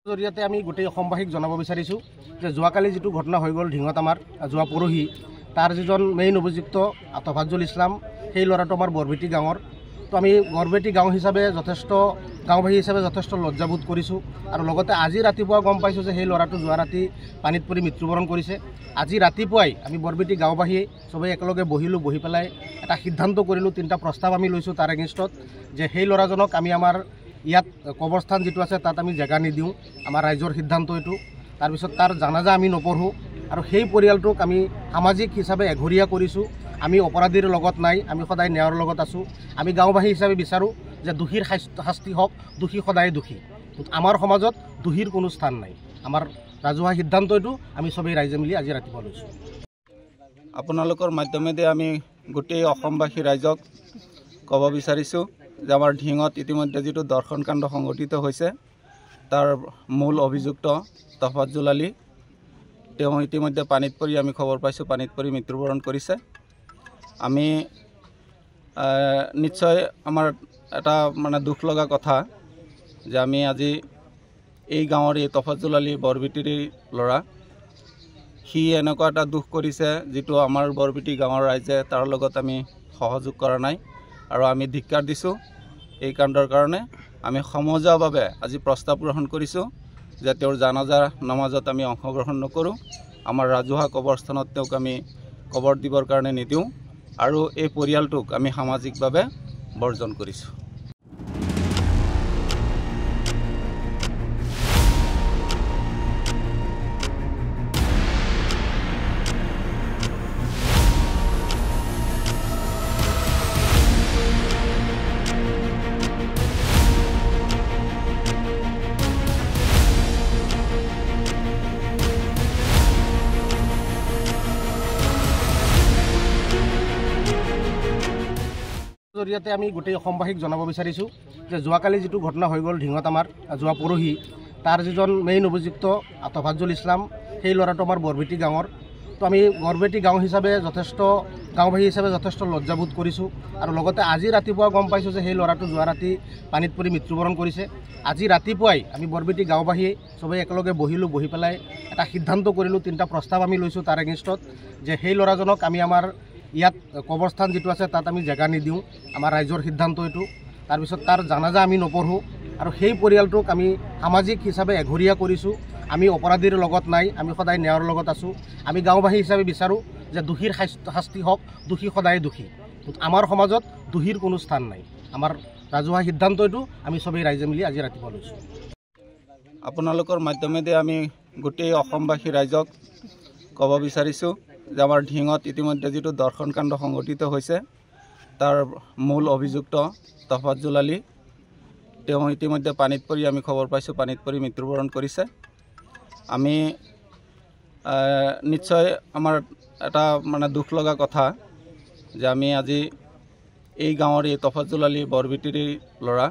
জৰিয়তে আমি গোটেই অসমবাসীক জনাব বিচাৰিছোঁ যে যোৱাকালি যিটো ঘটনা হৈ গ'ল ঢিঙত আমাৰ যোৱা পৰহি তাৰ যিজন মেইন অভিযুক্ত তফাজ্জল ইছলাম সেই ল'ৰাটো আমাৰ বৰবেটি গাঁৱৰ। তো আমি বৰবেটি গাঁও হিচাপে গাঁওবাসী হিচাপে যথেষ্ট লজ্জাবোধ কৰিছোঁ আৰু লগতে আজি ৰাতিপুৱা গম পাইছোঁ যে সেই ল'ৰাটো যোৱা ৰাতি পানীত পৰি মৃত্যুবৰণ কৰিছে। আজি ৰাতিপুৱাই আমি বৰবেটি গাঁওবাসী চবেই একেলগে বহি পেলাই এটা সিদ্ধান্ত কৰিলোঁ, 3টা প্ৰস্তাৱ আমি লৈছোঁ তাৰ এগেইনষ্টত যে সেই ল'ৰাজনক আমি আমাৰ ইয়াত কবৰস্থান যিটো আছে তাত আমি জেগা নিদিওঁ, আমাৰ ৰাইজৰ সিদ্ধান্ত এইটো। তাৰপিছত তাৰ জানাজা আমি নপঢ়োঁ আৰু সেই পৰিয়ালটোক আমি সামাজিক হিচাপে এঘৰীয়া কৰিছোঁ। আমি অপৰাধীৰ লগত নাই, আমি সদায় ন্যায়ৰ লগত আছোঁ। আমি গাঁওবাসী হিচাপে বিচাৰোঁ যে দোষীৰ শাস্তি হওক, দোষী সদায় দোষী। আমাৰ সমাজত দোষীৰ কোনো স্থান নাই। আমাৰ ৰাজহুৱা সিদ্ধান্ত এইটো আমি চবেই ৰাইজে মিলি আজি ৰাতিপুৱা লৈছোঁ। আপোনালোকৰ মাধ্যমেদি আমি গোটেই অসমবাসী ৰাইজক ক'ব বিচাৰিছোঁ যে আমাৰ ঢিঙত ইতিমধ্যে যিটো দৰ্শনকাণ্ড সংঘটিত হৈছে তাৰ মূল অভিযুক্ত তফাজ্জল আলী, তেওঁ ইতিমধ্যে পানীত পৰি আমি খবৰ পাইছোঁ পানীত পৰি মৃত্যুবৰণ কৰিছে। আমি নিশ্চয় আমাৰ এটা দুখ লগা কথা যে আমি আজি এই গাঁৱৰ এই তফাজ্জল আলী বৰবেটিৰ ল'ৰা, সি এনেকুৱা এটা দুখ কৰিছে যিটো আমাৰ বৰবেটি গাঁৱৰ ৰাইজে তাৰ লগত আমি সহযোগ কৰা নাই আৰু আমি ধিক্কাৰ দিছোঁ। এই কাণ্ডৰ কাৰণে আমি সমজুৱাভাৱে আজি প্ৰস্তাৱ গ্ৰহণ কৰিছোঁ যে তেওঁৰ জানাজা নমাজত আমি অংশগ্ৰহণ নকৰোঁ, আমাৰ ৰাজহুৱা কবৰস্থানত তেওঁক আমি কবৰ দিবৰ কাৰণে নিদিওঁ আৰু এই পৰিয়ালটোক আমি সামাজিকভাৱে বৰ্জন কৰিছোঁ। জৰিয়তে আমি গোটেই অসমবাসীক জনাব বিচাৰিছোঁ যে যোৱাকালি যিটো ঘটনা হৈ গ'ল ঢিঙত আমাৰ যোৱা পৰহি তাৰ যিজন মেইন অভিযুক্ত তফাজ্জল ইছলাম সেই ল'ৰাটো আমাৰ বৰবেটি গাঁৱৰ। তো আমি বৰবেটি গাঁও হিচাপে গাঁওবাসী হিচাপে যথেষ্ট লজ্জাবোধ কৰিছোঁ আৰু লগতে আজি ৰাতিপুৱা গম পাইছোঁ যে সেই ল'ৰাটো যোৱা ৰাতি পানীত পৰি মৃত্যুবৰণ কৰিছে। আজি ৰাতিপুৱাই আমি বৰবেটি গাঁওবাসী চবেই একেলগে বহি পেলাই এটা সিদ্ধান্ত কৰিলোঁ, 3টা প্ৰস্তাৱ আমি লৈছোঁ তাৰ এগেইনষ্টত যে সেই ল'ৰাজনক আমি আমাৰ ইয়াত কবৰস্থান যিটো আছে তাত আমি জেগা নিদিওঁ, আমাৰ ৰাইজৰ সিদ্ধান্ত এইটো। তাৰপিছত তাৰ জানাজা আমি নপঢ়োঁ আৰু সেই পৰিয়ালটোক আমি সামাজিক হিচাপে এঘৰীয়া কৰিছোঁ। আমি অপৰাধীৰ লগত নাই, আমি সদায় ন্যায়ৰ লগত আছোঁ। আমি গাঁওবাসী হিচাপে বিচাৰোঁ যে দোষীৰ শাস্তি হওক, দোষী সদায় দোষী। আমাৰ সমাজত দোষীৰ কোনো স্থান নাই। আমাৰ ৰাজহুৱা সিদ্ধান্ত এইটো আমি চবেই ৰাইজে মিলি আজি ৰাতিপুৱা লৈছোঁ। আপোনালোকৰ মাধ্যমেদি আমি গোটেই অসমবাসী ৰাইজক ক'ব বিচাৰিছোঁ যে আমাৰ ঢিঙত ইতিমধ্যে যিটো দৰ্শনকাণ্ড সংঘটিত হৈছে তাৰ মূল অভিযুক্ত তফাজ্জল আলী, তেওঁ ইতিমধ্যে পানীত পৰি আমি খবৰ পাইছোঁ পানীত পৰি মৃত্যুবৰণ কৰিছে। আমি নিশ্চয় আমাৰ এটা দুখ লগা কথা যে আমি আজি এই গাঁৱৰ এই তফাজ্জল আলী বৰবেটিৰ ল'ৰা,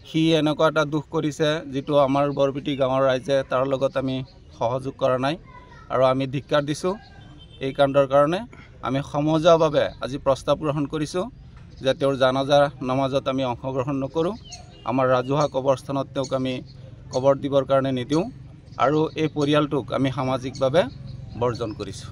সি এনেকুৱা এটা দুখ কৰিছে যিটো আমাৰ বৰবেটি গাঁৱৰ ৰাইজে তাৰ লগত আমি সহযোগ কৰা নাই আৰু আমি ধিক্কাৰ দিছোঁ। এই কাণ্ডৰ কাৰণে আমি সমজুৱাভাৱে আজি প্ৰস্তাৱ গ্ৰহণ কৰিছোঁ যে তেওঁৰ জানাজা নমাজত আমি অংশগ্ৰহণ নকৰোঁ, আমাৰ ৰাজহুৱা কবৰস্থানত তেওঁক আমি কবৰ দিবৰ কাৰণে নিদিওঁ আৰু এই পৰিয়ালটোক আমি সামাজিকভাৱে বৰ্জন কৰিছোঁ।